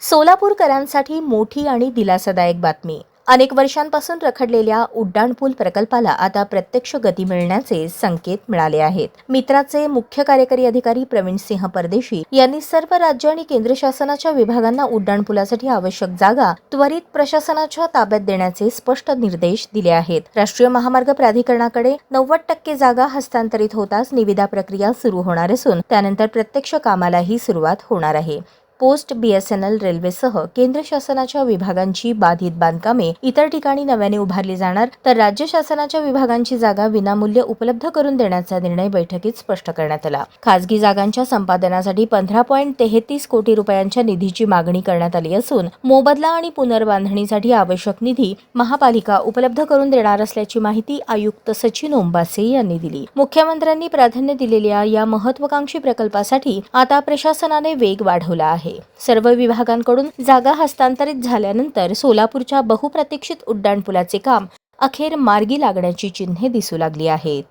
सोलापूरकरांसाठी मोठी आणि दिलासादायक बातमी. अनेक वर्षांपासून रखडलेल्या उड्डाणपूल प्रकल्पाला आता प्रत्यक्ष गती मिळण्याचे संकेत मिळाले आहेत. मित्राचे मुख्य कार्यकारी अधिकारी प्रवीण सिंह परदेशी यांनी सर्व राज्य आणि केंद्र शासनाच्या विभागांना उड्डाणपुलासाठी आवश्यक जागा त्वरित प्रशासनाच्या ताब्यात देण्याचे स्पष्ट निर्देश दिले आहेत. राष्ट्रीय महामार्ग प्राधिकरणाकडे 90% जागा हस्तांतरित होताच निविदा प्रक्रिया सुरू होणार असून त्यानंतर प्रत्यक्ष कामालाही सुरुवात होणार आहे. पोस्ट, BSNL, रेल्वेसह केंद्र शासनाच्या विभागांची बाधित बांधकामे इतर ठिकाणी नव्याने उभारली जाणार, तर राज्य शासनाच्या विभागांची जागा विनामूल्य उपलब्ध करून देण्याचा निर्णय बैठकीत स्पष्ट करण्यात आला. खासगी जागांच्या संपादनासाठी 15.33 कोटी रुपयांच्या निधीची मागणी करण्यात आली असून मोबदला आणि पुनर्बांधणीसाठी आवश्यक निधी महापालिका उपलब्ध करून देणार असल्याची माहिती आयुक्त सचिन ओंबासे यांनी दिली. मुख्यमंत्र्यांनी प्राधान्य दिलेल्या या महत्त्वाकांक्षी प्रकल्पासाठी आता प्रशासनाने वेग वाढवला आहे. सर्व विभागांकडून जागा हस्तांतरित झाल्यानंतर सोलापूरच्या बहुप्रतीक्षित उड्डाणपुलाचे काम अखेर मार्गी लागण्याची चिन्हे दिसू लागली आहेत.